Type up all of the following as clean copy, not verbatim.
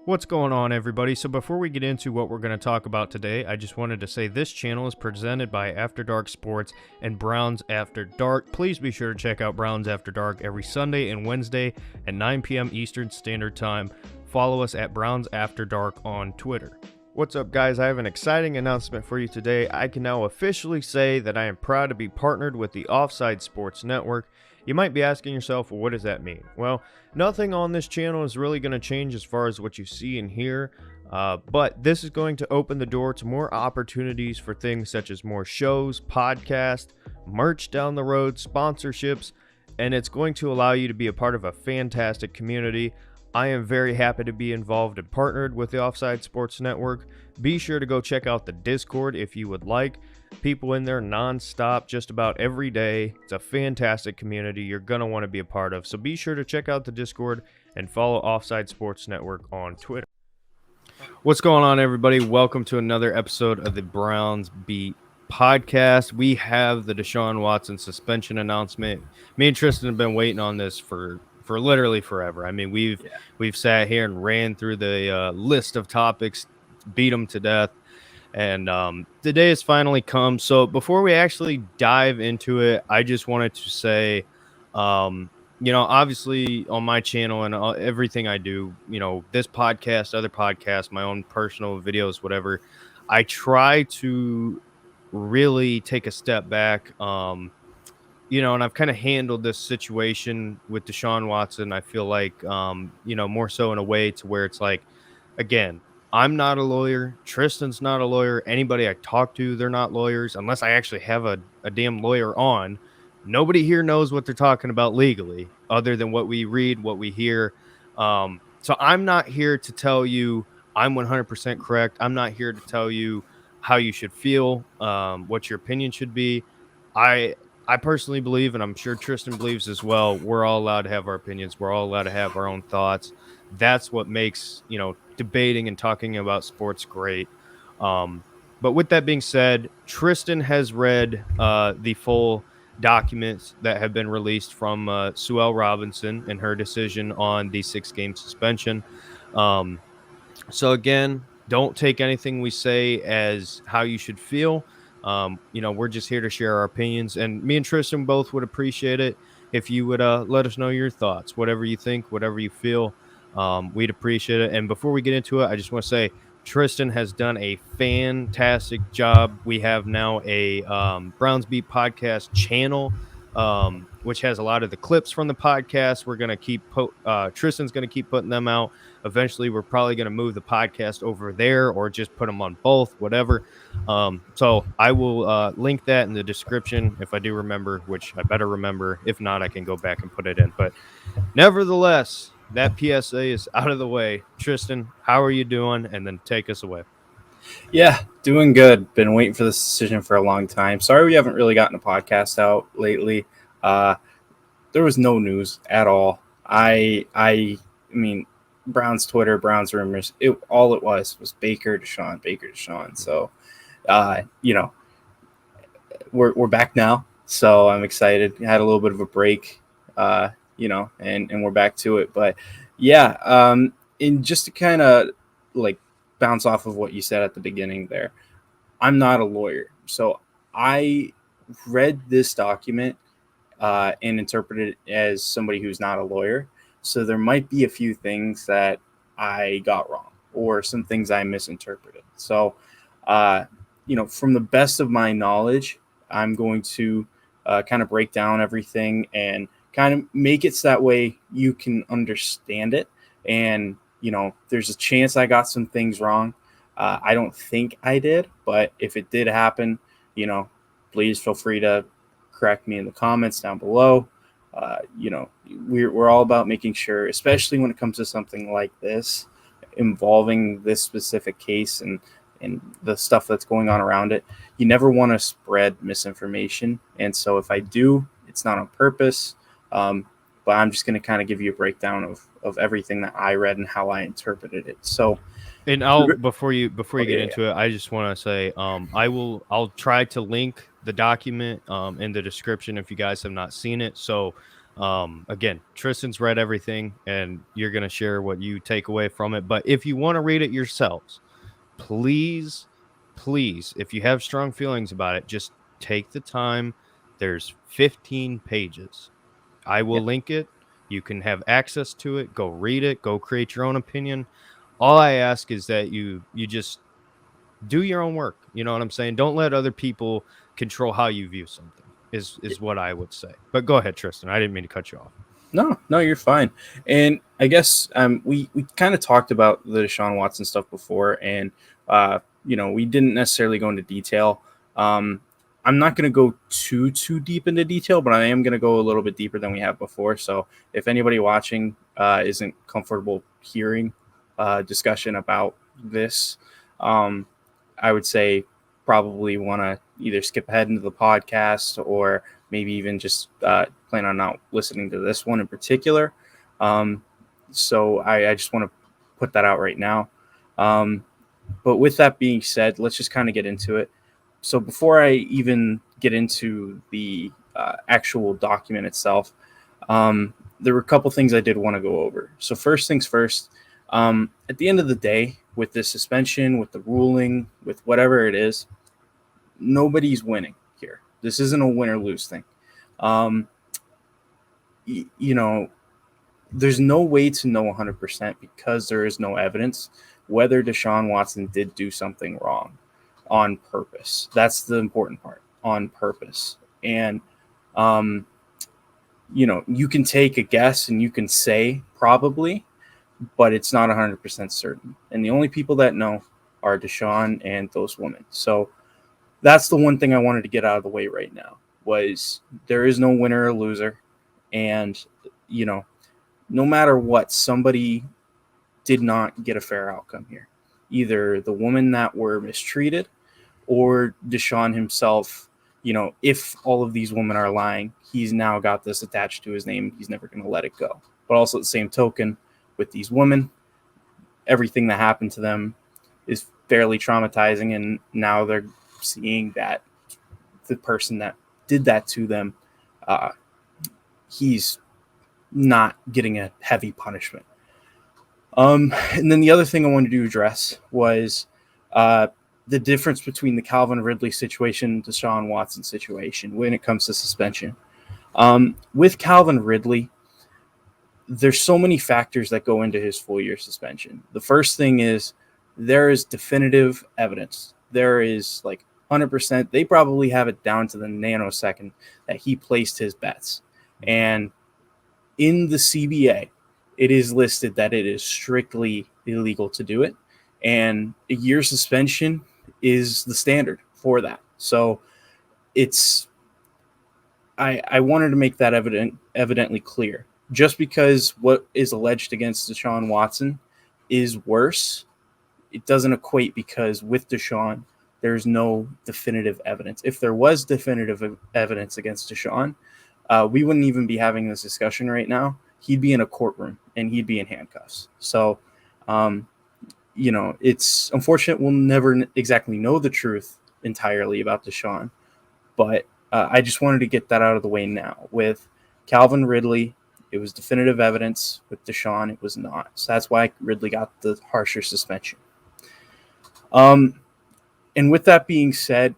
What's going on, everybody? So before we get into what we're going to talk about today, I just wanted to say this channel is presented by After Dark Sports and Browns After Dark. Please be sure to check out Browns After Dark every Sunday and Wednesday at 9 p.m. Eastern Standard Time. Follow us at Browns After Dark on Twitter. What's up, guys? I have an exciting announcement for you today. I can now officially say that I am proud to be partnered with the Offside Sports Network. You might be asking yourself, well, what does that mean? Well, nothing on this channel is really going to change as far as what you see and hear, but this is going to open the door to more opportunities for things such as more shows, podcasts, merch down the road, sponsorships, and it's going to allow you to be a part of a fantastic community. I am very happy to be involved and partnered with the Offside Sports Network. Be sure to go check out the Discord if you would like. People in there non-stop just about every day. It's a fantastic community you're going to want to be a part of. So be sure to check out the Discord and follow Offside Sports Network on Twitter. What's going on, everybody? Welcome to another episode of the Browns Beat podcast. We have the Deshaun Watson suspension announcement. Me and Tristan have been waiting on this for literally forever. I mean, we've sat here and ran through the list of topics, beat them to death. And the day has finally come. So before we actually dive into it, I just wanted to say, obviously on my channel and everything I do, this podcast, other podcasts, my own personal videos, whatever, I try to really take a step back, and I've kind of handled this situation with Deshaun Watson. I feel like, more so in a way to where it's like, again, I'm not a lawyer. Tristan's not a lawyer. Anybody I talk to, they're not lawyers. Unless I actually have a damn lawyer on. Nobody here knows what they're talking about legally other than what we read, what we hear. So I'm not here to tell you I'm 100% correct. I'm not here to tell you how you should feel, what your opinion should be. I personally believe, and I'm sure Tristan believes as well, we're all allowed to have our opinions. We're all allowed to have our own thoughts. That's what makes, debating and talking about sports great. But with that being said, Tristan has read the full documents that have been released from Sue L. Robinson and her decision on the 6-game suspension. So again, don't take anything we say as how you should feel. We're just here to share our opinions, and me and Tristan both would appreciate it if you would let us know your thoughts, whatever you think, whatever you feel. We'd appreciate it. And before we get into it, I just want to say Tristan has done a fantastic job. We have now a Browns Beat podcast channel, which has a lot of the clips from the podcast. We're going to keep Tristan's going to keep putting them out. Eventually, we're probably going to move the podcast over there or just put them on both, whatever. So I will link that in the description if I do remember, which I better remember. If not, I can go back and put it in. But nevertheless, that PSA is out of the way. Tristan, how are you doing? And then take us away. Yeah, doing good. Been waiting for this decision for a long time. Sorry we haven't really gotten a podcast out lately. There was no news at all. I mean, Browns Twitter, Browns rumors. All it was Baker Deshaun. So, we're back now. So I'm excited. Had a little bit of a break. And we're back to it. But yeah, and just to kind of like bounce off of what you said at the beginning there, I'm not a lawyer. So I read this document and interpreted it as somebody who's not a lawyer. So there might be a few things that I got wrong or some things I misinterpreted. So, from the best of my knowledge, I'm going to kind of break down everything and kind of make it so that way you can understand it. And, there's a chance I got some things wrong. I don't think I did, but if it did happen, please feel free to correct me in the comments down below. We're all about making sure, especially when it comes to something like this, involving this specific case and the stuff that's going on around it, you never want to spread misinformation. And so if I do, it's not on purpose. But I'm just going to kind of give you a breakdown of everything that I read and how I interpreted it. So, and before you get into it, I just want to say, I'll try to link the document in the description if you guys have not seen it. So Again, Tristan's read everything, and you're going to share what you take away from it. But if you want to read it yourselves, please, please, if you have strong feelings about it, just take the time. There's 15 pages. I Yeah. will link it. You can have access to it. Go read it. Go create your own opinion. All I ask is that you just do your own work. You know what I'm saying? Don't let other people control how you view something. Is what I would say. But go ahead, Tristan. I didn't mean to cut you off. No, no, you're fine. And I guess we kind of talked about the Deshaun Watson stuff before, and we didn't necessarily go into detail. Um, I'm not going to go too deep into detail, but I am going to go a little bit deeper than we have before. So if anybody watching isn't comfortable hearing discussion about this, um, I would say probably want to either skip ahead into the podcast or maybe even just plan on not listening to this one in particular. Um, so I just want to put that out right now. But with that being said, let's just kind of get into it. So before I even get into the actual document itself, there were a couple things I did want to go over. So first things first, at the end of the day, with the suspension, with the ruling, with whatever it is, nobody's winning here. This isn't a win or lose thing. Um, you know, there's no way to know 100% because there is no evidence whether Deshaun Watson did do something wrong on purpose. That's the important part, on purpose. And, you can take a guess and you can say probably, but it's not 100% certain. And the only people that know are Deshaun and those women. So that's the one thing I wanted to get out of the way right now was there is no winner or loser. And, no matter what, somebody did not get a fair outcome here. Either the women that were mistreated or Deshaun himself, if all of these women are lying, he's now got this attached to his name. He's never going to let it go. But also at the same token, with these women, everything that happened to them is fairly traumatizing. And now they're seeing that the person that did that to them, he's not getting a heavy punishment. And then the other thing I wanted to address was the difference between the Calvin Ridley situation and Deshaun Watson situation when it comes to suspension. With Calvin Ridley, there's so many factors that go into his full year suspension. The first thing is there is definitive evidence. There is 100%. They probably have it down to the nanosecond that he placed his bets. And in the CBA, it is listed that it is strictly illegal to do it. And a year suspension is the standard for that. So I wanted to make that evidently clear. Just because what is alleged against Deshaun Watson is worse, it doesn't equate because with Deshaun, there's no definitive evidence. If there was definitive evidence against Deshaun, we wouldn't even be having this discussion right now. He'd be in a courtroom and he'd be in handcuffs. So, it's unfortunate we'll never exactly know the truth entirely about Deshaun, but I just wanted to get that out of the way now. With Calvin Ridley, it was definitive evidence. With Deshaun, it was not. So that's why Ridley got the harsher suspension. And with that being said,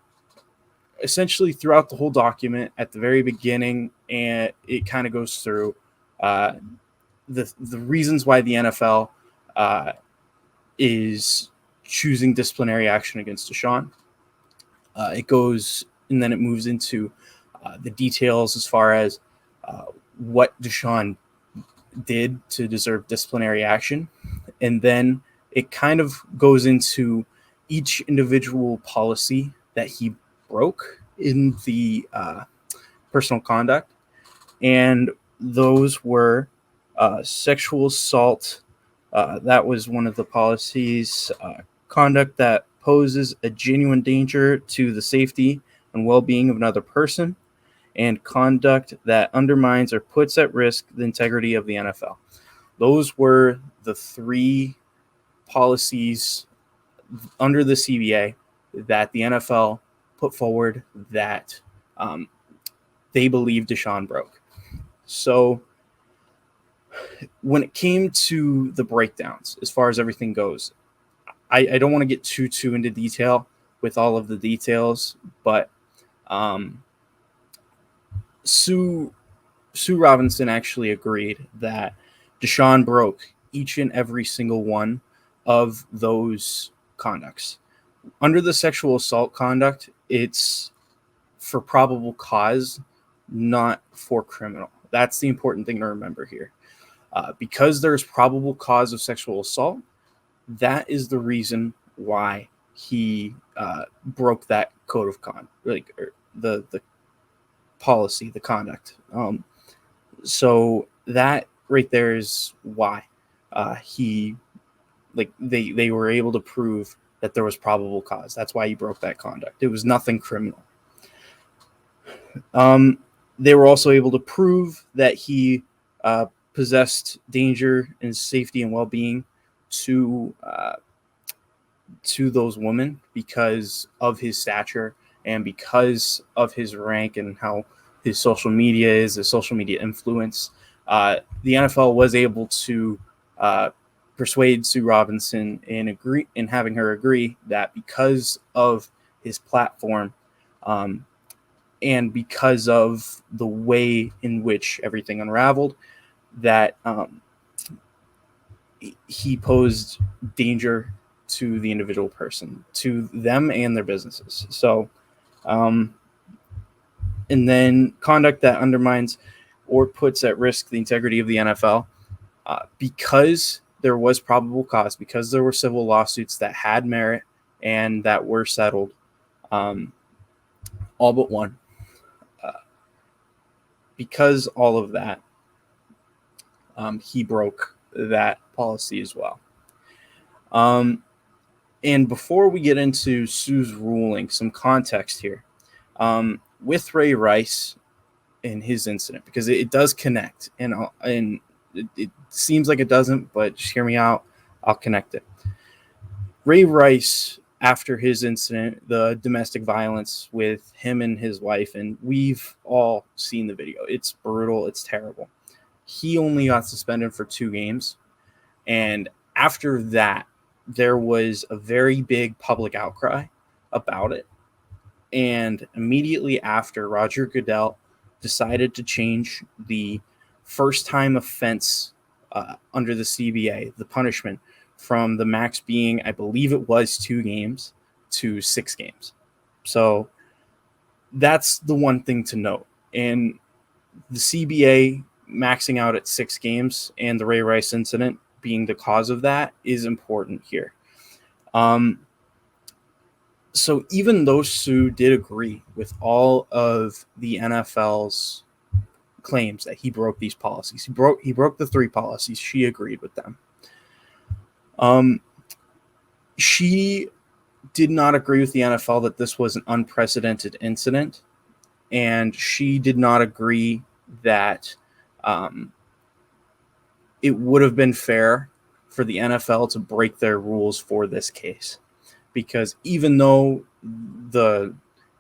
essentially throughout the whole document, at the very beginning, and it kind of goes through the reasons why the NFL is choosing disciplinary action against Deshaun. It goes, and then it moves into the details as far as what Deshaun did to deserve disciplinary action. And then it kind of goes into each individual policy that he broke in the personal conduct. And those were sexual assault. That was one of the policies. Conduct that poses a genuine danger to the safety and well-being of another person, and conduct that undermines or puts at risk the integrity of the NFL. Those were the three policies under the CBA that the NFL put forward that they believe Deshaun broke. So when it came to the breakdowns, as far as everything goes, I don't want to get too into detail with all of the details, but Sue Robinson actually agreed that Deshaun broke each and every single one of those conducts. Under the sexual assault conduct, it's for probable cause, not for criminal. That's the important thing to remember here. Because there's probable cause of sexual assault, that is the reason why he broke that code of conduct, the policy, the conduct. So that right there is why he they were able to prove that there was probable cause. That's why he broke that conduct. It was nothing criminal. They were also able to prove that he possessed danger and safety and well-being to those women because of his stature and because of his rank and how his social media is, his social media influence. The NFL was able to persuade Sue Robinson and having her agree that because of his platform and because of the way in which everything unraveled, that he posed danger to the individual person, to them and their businesses. So, and then conduct that undermines or puts at risk the integrity of the NFL, because there was probable cause, because there were civil lawsuits that had merit and that were settled, all but one. Because all of that, he broke that policy as well. And before we get into Sue's ruling, some context here. With Ray Rice and his incident, because it does connect, and it seems like it doesn't, but just hear me out. I'll connect it. Ray Rice, after his incident, the domestic violence with him and his wife, and we've all seen the video. It's brutal. It's terrible. He only got suspended for 2 games. And after that, there was a very big public outcry about it. And immediately after, Roger Goodell decided to change the first-time offense under the CBA, the punishment, from the max being, I believe it was 2 games, to 6 games. So that's the one thing to note. And the CBA maxing out at 6 games and the Ray Rice incident being the cause of that is important here. So even though Sue did agree with all of the NFL's claims that he broke these policies, he broke the 3 policies. She agreed with them. She did not agree with the NFL that this was an unprecedented incident, and she did not agree that it would have been fair for the NFL to break their rules for this case, because even though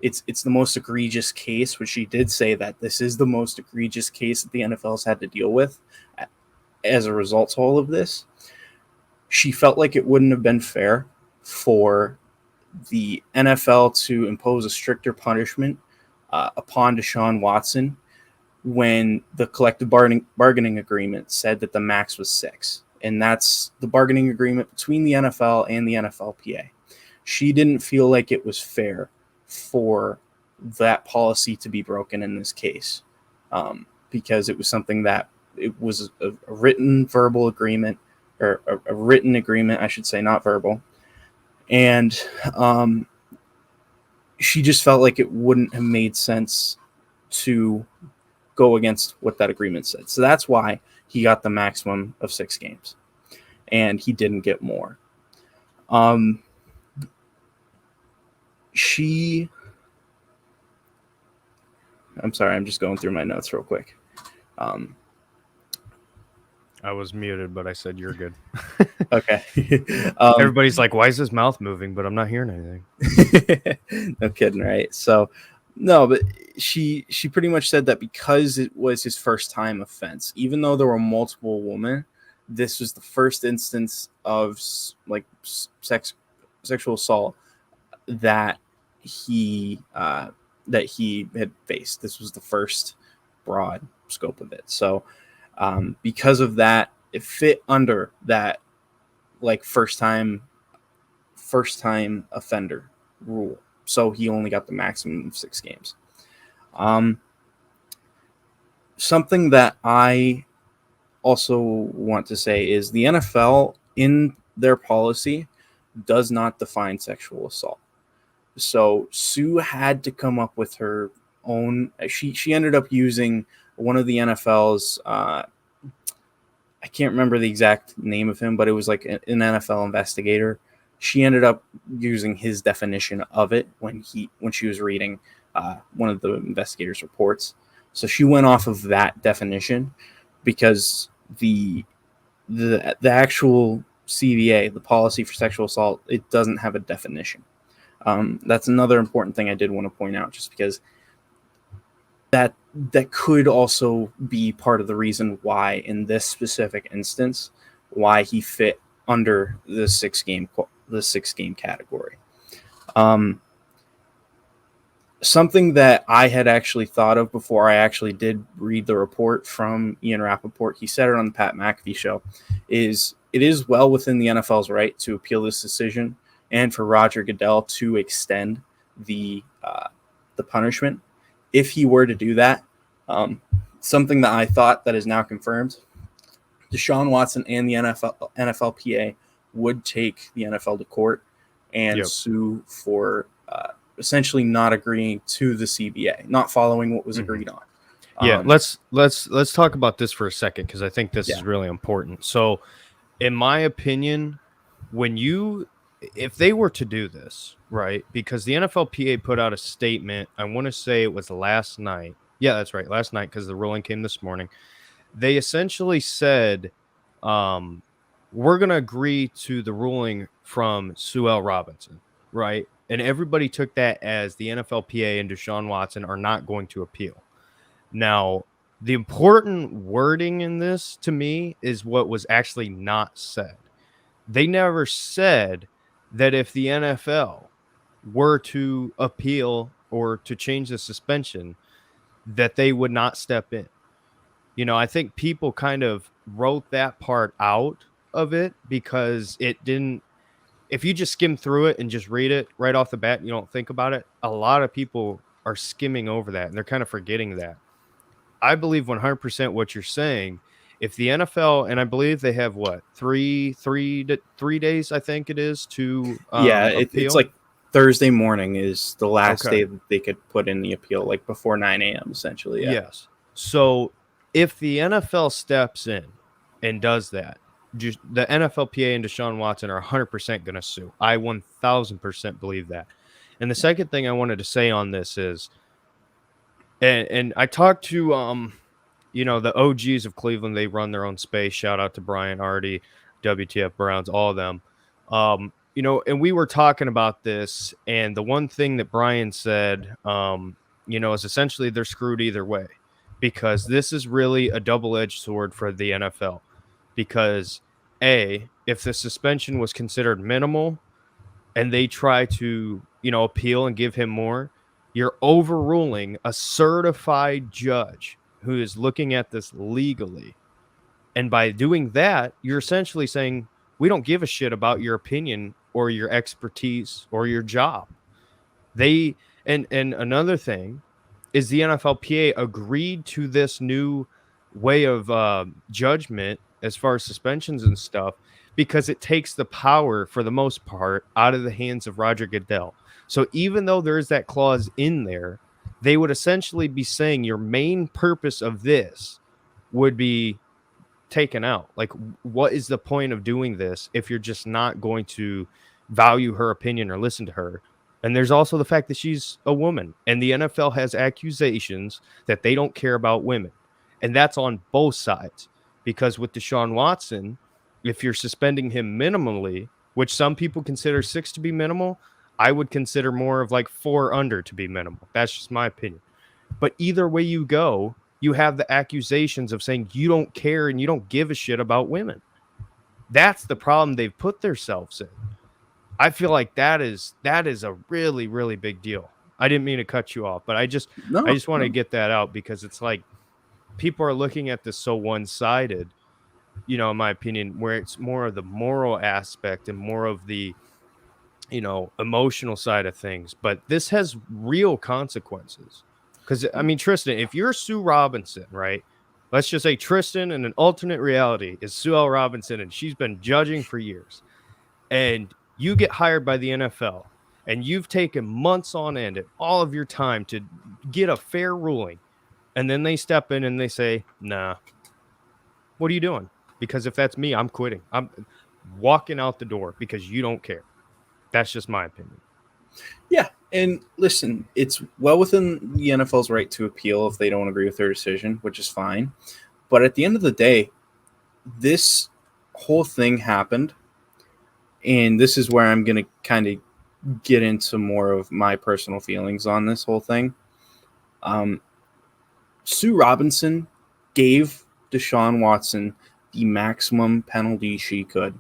it's the most egregious case, which she did say that this is the most egregious case that the NFL's had to deal with as a result of all of this, she felt like it wouldn't have been fair for the NFL to impose a stricter punishment upon Deshaun Watson when the collective bargaining agreement said that the max was 6. And that's the bargaining agreement between the NFL and the NFLPA. She didn't feel like it was fair for that policy to be broken in this case, because it was something that it was a written verbal agreement, or a written agreement, I should say, not verbal. And she just felt like it wouldn't have made sense to go against what that agreement said. So that's why he got the maximum of 6 games, and he didn't get more. I'm sorry, I'm just going through my notes real quick. I was muted, but I said you're good. Okay. Everybody's like, why is his mouth moving? But I'm not hearing anything. No kidding, right? So No, but she pretty much said that because it was his first time offense, even though there were multiple women, this was the first instance of like sexual assault that he had faced. This was the first broad scope of it. So because of that, it fit under that like first time offender rule. So he only got the maximum of 6 games. Something that I also want to say is the NFL in their policy does not define sexual assault. So Sue had to come up with her own. She ended up using one of the NFL's. I can't remember the exact name of him, but it was like an NFL investigator. She ended up using his definition of it when she was reading one of the investigators' reports. So she went off of that definition because the actual CBA, the policy for sexual assault, it doesn't have a definition. That's another important thing I did want to point out, just because that could also be part of the reason why, in this specific instance, why he fit under the 6 game category. Something that I had actually thought of before I actually did read the report from Ian Rappaport, he said it on the Pat McAfee show, is it is well within the NFL's right to appeal this decision and for Roger Goodell to extend the punishment if he were to do that. Something that I thought that is now confirmed, Deshaun Watson and the NFLPA would take the NFL to court and sue for essentially not agreeing to the CBA, not following what was agreed on. Yeah, let's talk about this for a second, because I think this is really important. So, in my opinion, if they were to do this, right, because the NFLPA put out a statement, I want to say it was last night. Yeah, that's right, last night, because the ruling came this morning. They essentially said, we're going to agree to the ruling from Sue L. Robinson, right? And everybody took that as the NFLPA and Deshaun Watson are not going to appeal. Now, the important wording in this, to me, is what was actually not said. They never said that if the NFL were to appeal or to change the suspension, that they would not step in. I think people kind of wrote that part out of it because it didn't. If you just skim through it and just read it right off the bat and you don't think about it, a lot of people are skimming over that and they're kind of forgetting that. I believe 100% what you're saying. If the NFL, and I believe they have what, three days, I think it is, to appeal. It's like Thursday morning is the last day that they could put in the appeal, like before 9 a.m. essentially. Yeah. Yes. So if the NFL steps in and does that, just the NFLPA and Deshaun Watson are 100% going to sue. I 1,000% believe that. And the second thing I wanted to say on this is, and I talked to the OGs of Cleveland. They run their own space. Shout out to Brian Hardy, WTF Browns, all of them. And we were talking about this, and the one thing that Brian said, is essentially they're screwed either way, because this is really a double-edged sword for the NFL. Because if the suspension was considered minimal and they try to, appeal and give him more, you're overruling a certified judge who is looking at this legally. And by doing that, you're essentially saying, we don't give a shit about your opinion or your expertise or your job. And another thing is the NFLPA agreed to this new way of judgment as far as suspensions and stuff, because it takes the power, for the most part, out of the hands of Roger Goodell. So even though there's that clause in there, they would essentially be saying your main purpose of this would be taken out. Like, what is the point of doing this if you're just not going to value her opinion or listen to her? And there's also the fact that she's a woman, and the NFL has accusations that they don't care about women. And that's on both sides, because with Deshaun Watson, if you're suspending him minimally, which some people consider 6 to be minimal, I would consider more of like 4 under to be minimal. That's just my opinion. But either way you go, you have the accusations of saying you don't care and you don't give a shit about women. That's the problem they've put themselves in. I feel like that is a really, really big deal. I didn't mean to cut you off, but I just No, want to no. get that out because it's like people are looking at this so one-sided, you know, in my opinion, where it's more of the moral aspect and more of the, you know, emotional side of things. But this has real consequences. Because, I mean, Tristan, if you're Sue Robinson, right? Let's just say Tristan in an alternate reality is Sue L. Robinson, and she's been judging for years. And you get hired by the NFL, and you've taken months on end and all of your time to get a fair ruling. And then they step in and they say, nah, what are you doing? Because if that's me, I'm quitting. I'm walking out the door because you don't care. That's just my opinion. Yeah, and listen, it's well within the NFL's right to appeal if they don't agree with their decision, which is fine. But at the end of the day, this whole thing happened, and this is where I'm going to kind of get into more of my personal feelings on this whole thing. Sue Robinson gave Deshaun Watson the maximum penalty she could.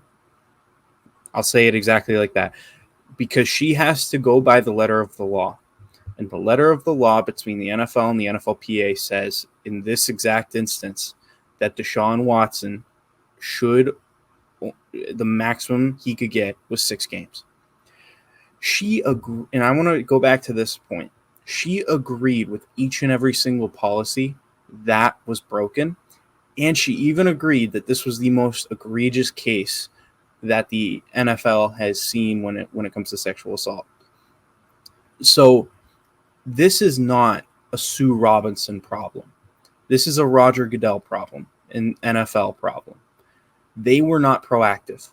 I'll say it exactly like that. Because she has to go by the letter of the law. And the letter of the law between the NFL and the NFLPA says, in this exact instance, that Deshaun Watson should, the maximum he could get was 6 games. She agreed, and I want to go back to this point. She agreed with each and every single policy that was broken. And she even agreed that this was the most egregious case that the NFL has seen when it comes to sexual assault. So this is not a Sue Robinson problem. This is a Roger Goodell problem, an NFL problem. They were not proactive.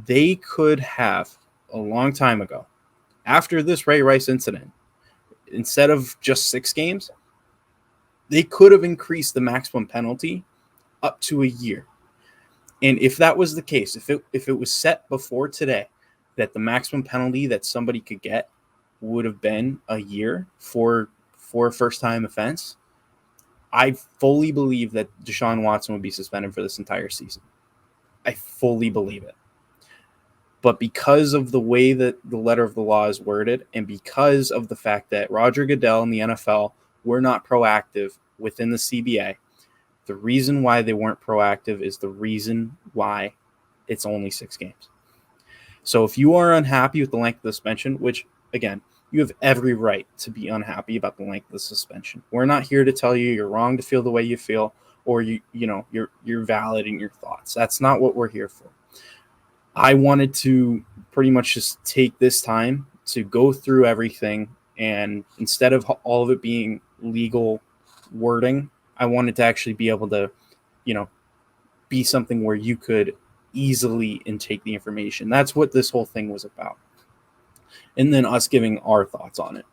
They could have, a long time ago, after this Ray Rice incident, instead of just 6 games, they could have increased the maximum penalty up to a year. And if that was the case, if it was set before today that the maximum penalty that somebody could get would have been a year for a first-time offense, I fully believe that Deshaun Watson would be suspended for this entire season. I fully believe it. But because of the way that the letter of the law is worded, and because of the fact that Roger Goodell and the NFL were not proactive within the CBA, the reason why they weren't proactive is the reason why it's only 6 games. So if you are unhappy with the length of the suspension, which, again, you have every right to be unhappy about the length of the suspension. We're not here to tell you you're wrong to feel the way you feel, or you're valid in your thoughts. That's not what we're here for. I wanted to pretty much just take this time to go through everything, and instead of all of it being legal wording, I wanted to actually be able to, be something where you could easily intake the information. That's what this whole thing was about. And then us giving our thoughts on it.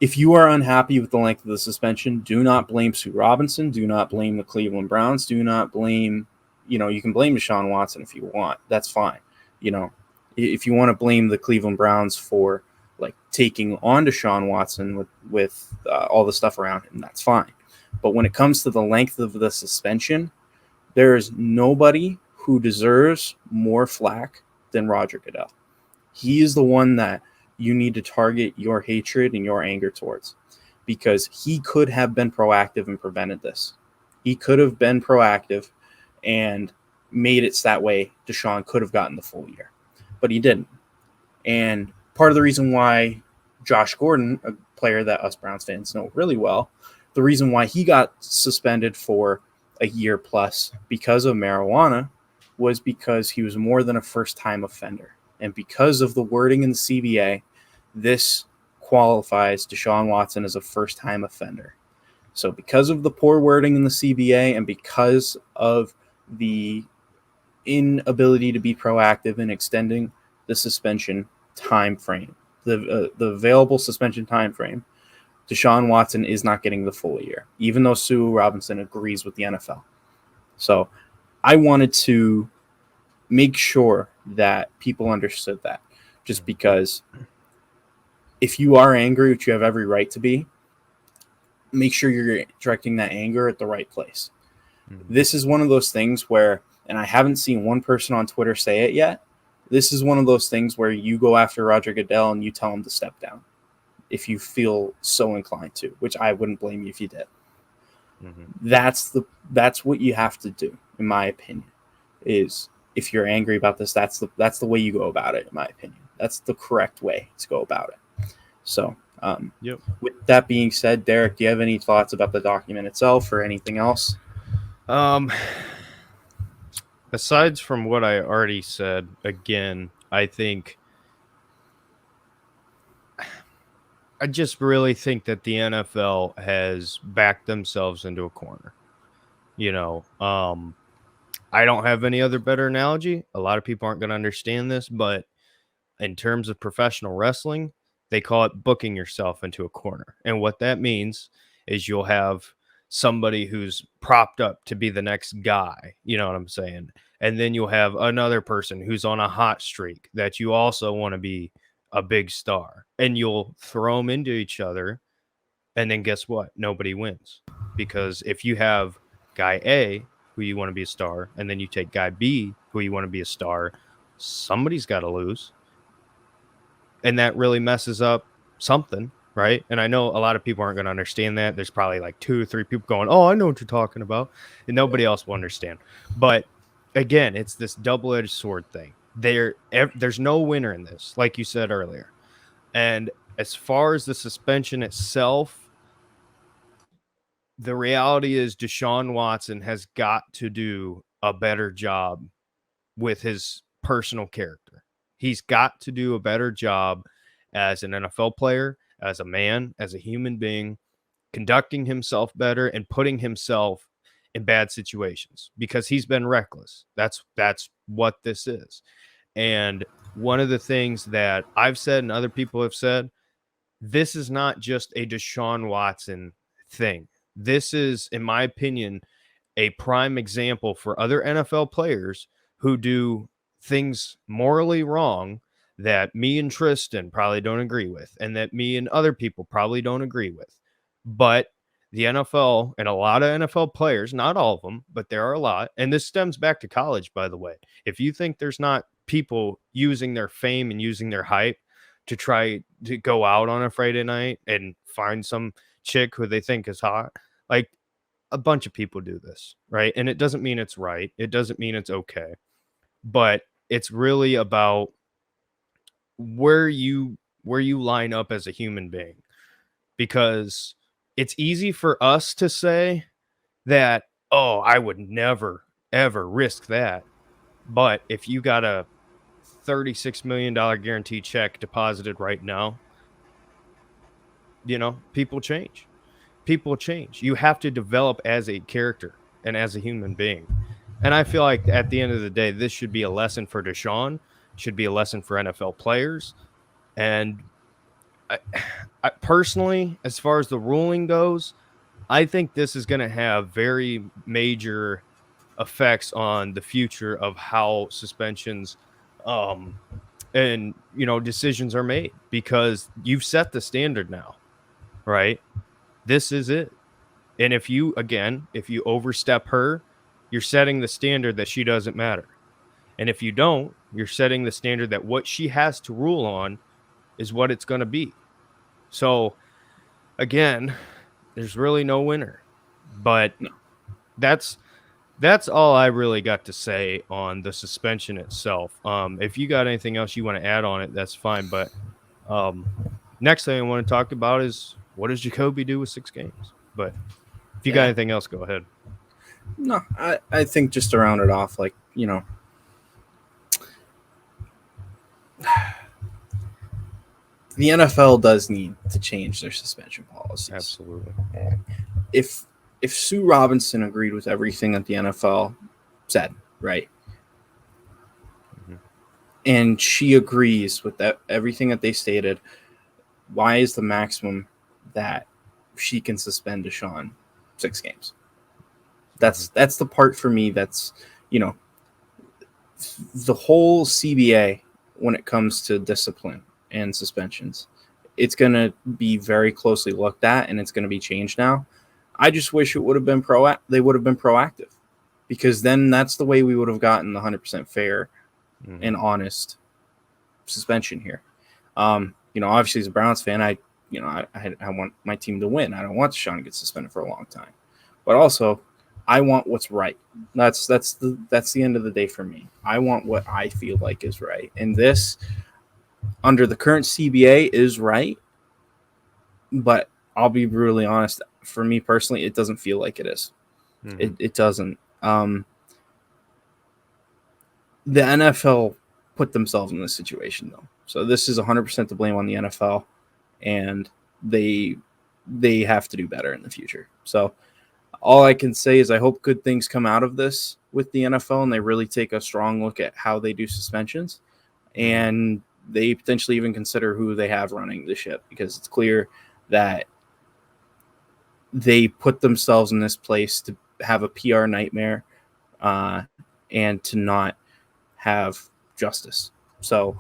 If you are unhappy with the length of the suspension, do not blame Sue Robinson. Do not blame the Cleveland Browns. Do not blame, you can blame Deshaun Watson if you want. That's fine. If you want to blame the Cleveland Browns for taking on Deshaun Watson with all the stuff around him, that's fine. But when it comes to the length of the suspension, there is nobody who deserves more flack than Roger Goodell. He is the one that you need to target your hatred and your anger towards, because he could have been proactive and prevented this. He could have been proactive and made it that way Deshaun could have gotten the full year, but he didn't. And part of the reason why Josh Gordon, a player that us Browns fans know really well, the reason why he got suspended for a year plus because of marijuana was because he was more than a first-time offender. And because of the wording in the CBA, this qualifies Deshaun Watson as a first-time offender. So because of the poor wording in the CBA and because of the inability to be proactive in extending the suspension time frame, the available suspension time frame, Deshaun Watson is not getting the full year, even though Sue Robinson agrees with the NFL. So I wanted to make sure that people understood that. just because if you are angry, which you have every right to be, make sure you're directing that anger at the right place. This is one of those things where, and I haven't seen one person on Twitter say it yet, this is one of those things where you go after Roger Goodell and you tell him to step down if you feel so inclined to, which I wouldn't blame you if you did. That's what you have to do, in my opinion, is if you're angry about this, that's the way you go about it, in my opinion. That's the correct way to go about it. So with that being said, Derek, do you have any thoughts about the document itself or anything else? Aside from what I already said, again, I just really think that the NFL has backed themselves into a corner. I don't have any other better analogy. A lot of people aren't going to understand this, but in terms of professional wrestling, they call it booking yourself into a corner. And what that means is you'll have somebody who's propped up to be the next guy. You know what I'm saying? And then you'll have another person who's on a hot streak that you also want to be a big star. And you'll throw them into each other. And then guess what? Nobody wins. Because if you have guy A, who you want to be a star, and then you take guy B, who you want to be a star, somebody's got to lose. And that really messes up something, right? And I know a lot of people aren't going to understand that. There's probably like 2 or 3 people going, oh, I know what you're talking about. And nobody else will understand. But again, it's this double-edged sword thing. There's no winner in this, like you said earlier. And as far as the suspension itself, the reality is Deshaun Watson has got to do a better job with his personal character. He's got to do a better job as an NFL player, as a man, as a human being, conducting himself better and putting himself in bad situations because he's been reckless. That's what this is. And one of the things that I've said and other people have said, this is not just a Deshaun Watson thing. This is, in my opinion, a prime example for other NFL players who do things morally wrong that me and Tristan probably don't agree with and that me and other people probably don't agree with. But the NFL and a lot of NFL players, not all of them, but there are a lot. And this stems back to college, by the way. If you think there's not people using their fame and using their hype to try to go out on a Friday night and find some chick who they think is hot, like a bunch of people do this, right? And it doesn't mean it's right. It doesn't mean it's okay. But it's really about where you line up as a human being, because it's easy for us to say that, oh, I would never ever risk that. But if you got a $36 million guarantee check deposited right now, people change. You have to develop as a character and as a human being. And I feel like at the end of the day, this should be a lesson for Deshaun, should be a lesson for NFL players. And I personally, as far as the ruling goes, I think this is going to have very major effects on the future of how suspensions and decisions are made, because you've set the standard now, right? This is it. And if you overstep her, you're setting the standard that she doesn't matter. And if you don't, you're setting the standard that what she has to rule on is what it's going to be. So again, there's really no winner. But that's all I really got to say on the suspension itself. If you got anything else you want to add on it, that's fine. But next thing I want to talk about is, what does Jacoby do with 6 games? But if you got anything else, go ahead. No, I think just to round it off, the NFL does need to change their suspension policies. Absolutely. If Sue Robinson agreed with everything that the NFL said, right, and she agrees with everything that they stated, why is the maximum that she can suspend Deshaun 6 games? That's the part for me that's, the whole CBA when it comes to discipline and suspensions. It's going to be very closely looked at, and it's going to be changed now. I just wish it would have been they would have been proactive, because then that's the way we would have gotten the 100% fair and honest suspension here. Obviously as a Browns fan, I want my team to win. I don't want Deshaun to get suspended for a long time, but also I want what's right. That's the end of the day for me. I want what I feel like is right, and this, under the current CBA, is right. But I'll be brutally honest. For me personally, it doesn't feel like it is. It doesn't. The NFL put themselves in this situation, though. So this is 100% to blame on the NFL, and they have to do better in the future. So all I can say is I hope good things come out of this with the NFL, and they really take a strong look at how they do suspensions, and they potentially even consider who they have running the ship, because it's clear that they put themselves in this place to have a PR nightmare and to not have justice. So,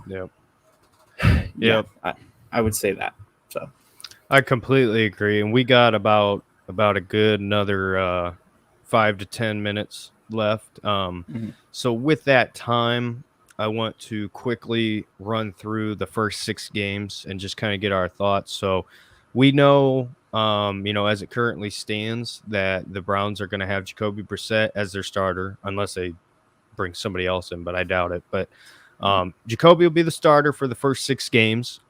I would say that. So, I completely agree, and we got about a good another 5 to 10 minutes left. So with that time, I want to quickly run through the first 6 games and just kind of get our thoughts. So we know, as it currently stands, that the Browns are going to have Jacoby Brissett as their starter, unless they bring somebody else in, but I doubt it. But Jacoby will be the starter for the first 6 games.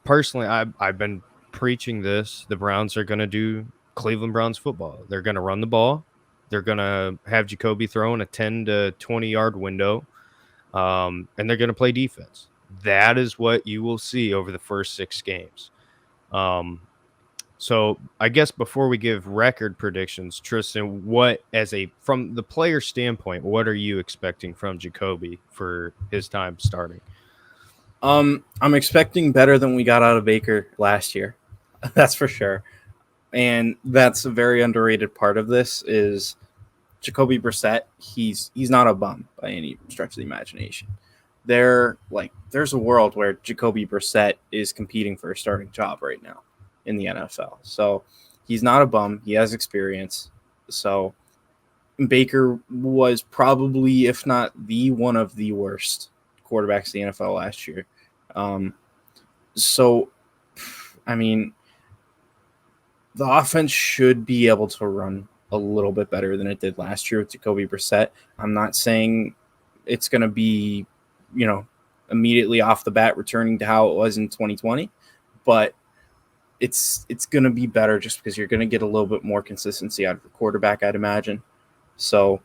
Personally, I've been preaching this. The Browns are going to do Cleveland Browns football. They're going to run the ball. They're going to have Jacoby throw in a 10 to 20-yard window, and they're going to play defense. That is what you will see over the first 6 games. So I guess before we give record predictions, Tristan, from the player standpoint, what are you expecting from Jacoby for his time starting? I'm expecting better than we got out of Baker last year. That's for sure. And that's a very underrated part of this is Jacoby Brissett. He's not a bum by any stretch of the imagination. There's a world where Jacoby Brissett is competing for a starting job right now in the NFL. So he's not a bum. He has experience. So Baker was probably, if not the one of the worst quarterbacks in the NFL last year. The offense should be able to run a little bit better than it did last year with Jacoby Brissett. I'm not saying it's going to be, immediately off the bat returning to how it was in 2020, but it's going to be better just because you're going to get a little bit more consistency out of the quarterback, I'd imagine. So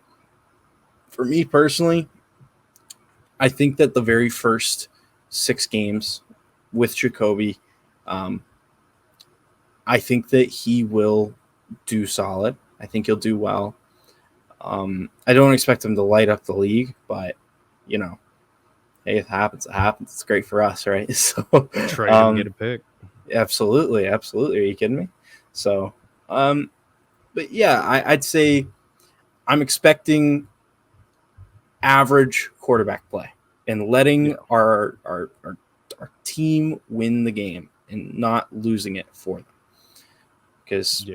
for me personally, I think that the very first 6 games with Jacoby, I think that he will do solid. I think he'll do well. I don't expect him to light up the league, but, hey, it happens. It happens. It's great for us, right? So trade him, get a pick. Absolutely. Are you kidding me? So, but yeah, I'd say I'm expecting average quarterback play and letting our team win the game and not losing it for them. Because,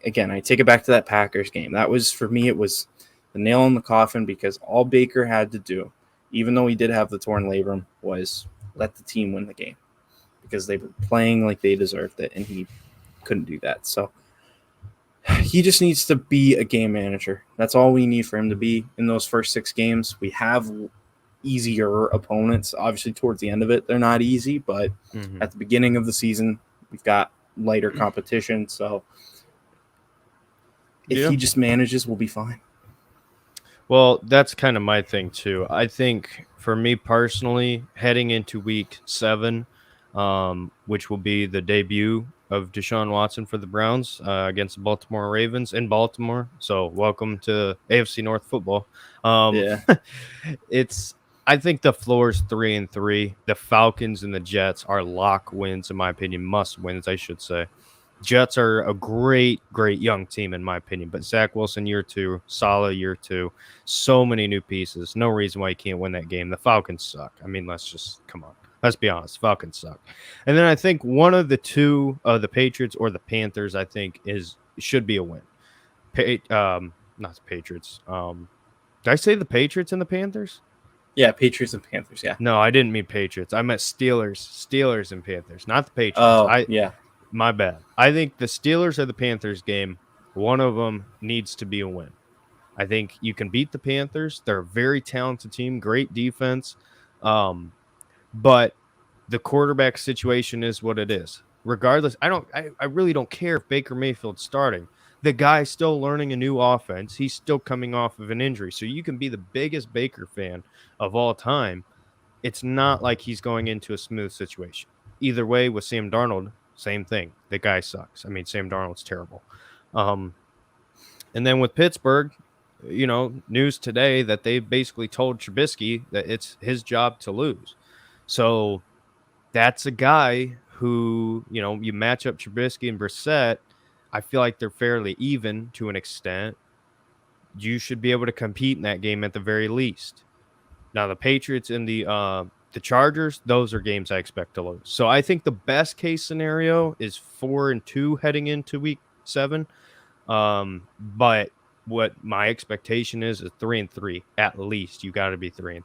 again, I take it back to that Packers game. That was, for me, it was the nail in the coffin, because all Baker had to do, even though he did have the torn labrum, was let the team win the game, because they were playing like they deserved it, and he couldn't do that. So he just needs to be a game manager. That's all we need for him to be in those first 6 games. We have easier opponents. Obviously, towards the end of it, they're not easy, but at the beginning of the season, we've got lighter competition. So if he just manages, we'll be fine. Well, that's kind of my thing too. I think for me personally, heading into week 7, which will be the debut of Deshaun Watson for the Browns against the Baltimore Ravens in Baltimore. So welcome to AFC North football. I think the floor is 3-3. The Falcons and the Jets are lock wins, in my opinion, must wins, I should say. Jets are a great young team in my opinion, but Zach Wilson year 2, Saleh year 2, so many new pieces. No reason why you can't win that game. The Falcons suck. I mean, come on. Let's be honest. Falcons suck. And then I think one of the two, the Patriots or the Panthers, I think should be a win. Not the Patriots. Did I say the Patriots and the Panthers? Yeah, Patriots and Panthers. Yeah. No, I didn't mean Patriots. I meant Steelers and Panthers, not the Patriots. Oh, yeah. My bad. I think the Steelers or the Panthers game, one of them needs to be a win. I think you can beat the Panthers. They're a very talented team, great defense. But the quarterback situation is what it is. Regardless, I really don't care if Baker Mayfield's starting. The guy's still learning a new offense. He's still coming off of an injury. So you can be the biggest Baker fan of all time. It's not like he's going into a smooth situation. Either way, with Sam Darnold, same thing. The guy sucks. I mean, Sam Darnold's terrible. And then with Pittsburgh, news today that they basically told Trubisky that it's his job to lose. So that's a guy who, you match up Trubisky and Brissett. I feel like they're fairly even to an extent. You should be able to compete in that game at the very least. Now, the Patriots and the Chargers, those are games I expect to lose. So I think the best case scenario is 4-2 heading into week 7. But what my expectation is 3-3 at least. You got to be 3-3.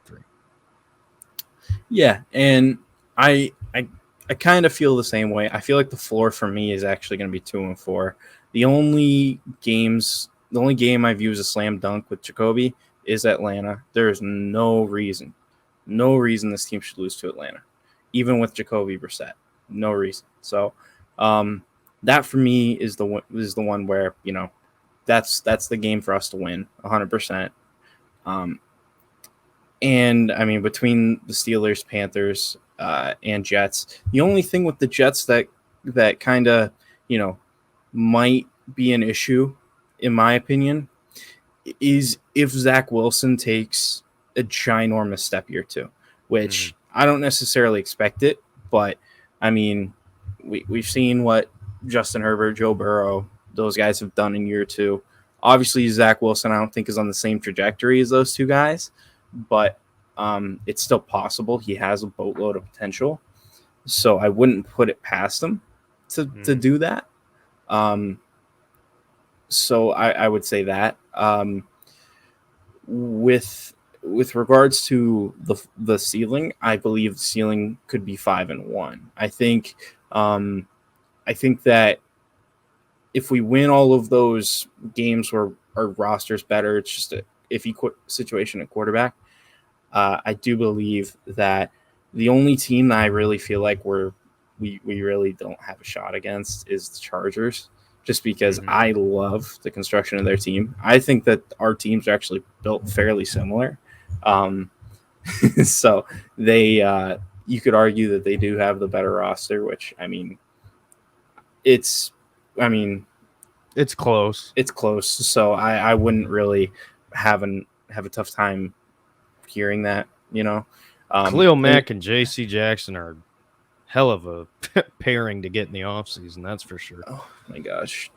Yeah, and I kind of feel the same way. I feel like the floor for me is actually going to be 2-4. The only game I view as a slam dunk with Jacoby is Atlanta. There is no reason this team should lose to Atlanta, even with Jacoby Brissett. No reason. So that for me is the one where that's the game for us to win 100%. And I mean, between the Steelers, Panthers, and Jets, the only thing with the Jets that kind of might be an issue, in my opinion, is if Zach Wilson takes a ginormous step year 2, which I don't necessarily expect it, but I mean, we've seen what Justin Herbert, Joe Burrow, those guys have done in year 2. Obviously, Zach Wilson, I don't think is on the same trajectory as those two guys, but it's still possible. He has a boatload of potential, so I wouldn't put it past him to do that. So I would say that. With regards to the ceiling, I believe the ceiling could be 5-1. I think that if we win all of those games where our roster's better, it's just a iffy situation at quarterback. I do believe that the only team that I really feel like we really don't have a shot against is the Chargers, just because I love the construction of their team. I think that our teams are actually built fairly similar. So they you could argue that they do have the better roster, which it's close. It's close. So I wouldn't really have a tough time hearing that, Khalil Mack and J.C. Jackson are hell of a pairing to get in the offseason, that's for sure. Oh my gosh.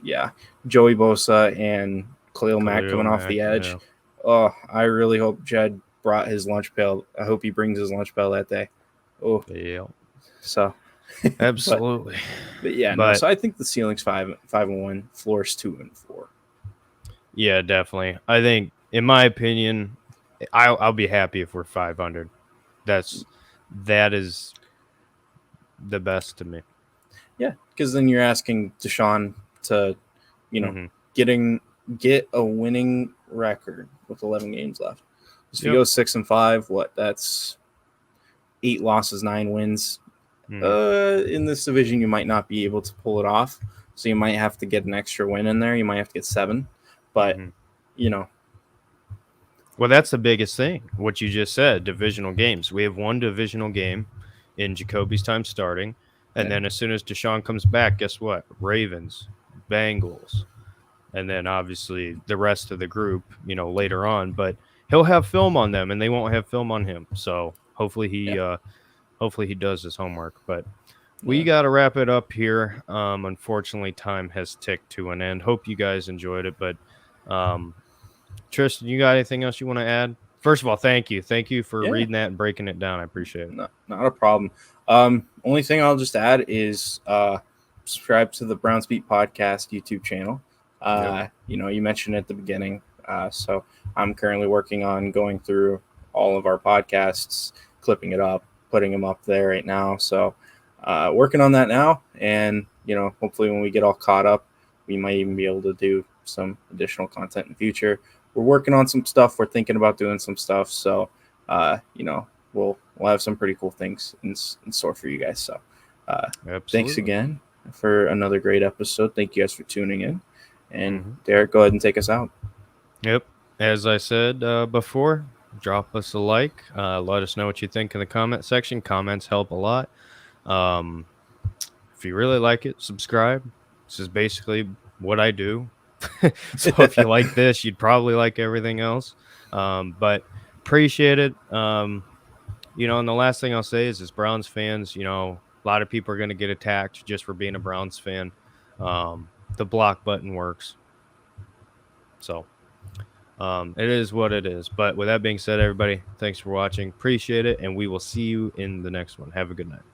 Yeah. Joey Bosa and Khalil Mack coming off the edge. Yeah. Oh, I really hope Jed brought his lunch pail. I hope he brings his lunch pail that day. Oh, yeah. So absolutely. So I think the ceiling's 5-1, floor's 2-4. Yeah, definitely. I think, in my opinion, I'll be happy if we're 500. That is the best to me. Yeah, because then you're asking Deshaun to, get a winning record with 11 games left. So if you go 6-5, that's 8 losses, 9 wins. In this division, you might not be able to pull it off. So you might have to get an extra win in there. You might have to get 7. But, Well, that's the biggest thing, what you just said, divisional games. We have one divisional game in Jacoby's time starting, and then as soon as Deshaun comes back, guess what? Ravens, Bengals, and then obviously the rest of the group, later on. But he'll have film on them, and they won't have film on him. So hopefully he does his homework. But we got to wrap it up here. Unfortunately, time has ticked to an end. Hope you guys enjoyed it. But Tristan, you got anything else you want to add? First of all, thank you. Thank you for reading that and breaking it down. I appreciate it. Not a problem. Only thing I'll just add is subscribe to the Browns Beat Podcast YouTube channel. You mentioned at the beginning. So I'm currently working on going through all of our podcasts, clipping it up, putting them up there right now. So working on that now. And, hopefully when we get all caught up, we might even be able to do some additional content in the future. We're working on some stuff. We're thinking about doing some stuff. So, we'll have some pretty cool things in store for you guys. So thanks again for another great episode. Thank you guys for tuning in. And Derek, go ahead and take us out. Yep. As I said before, drop us a like. Let us know what you think in the comment section. Comments help a lot. If you really like it, subscribe. This is basically what I do. So if you like this, you'd probably like everything else. But appreciate it. And the last thing I'll say is, as Browns fans, a lot of people are going to get attacked just for being a Browns fan. The block button works. So it is what it is. But with that being said, everybody, thanks for watching. Appreciate it. And we will see you in the next one. Have a good night.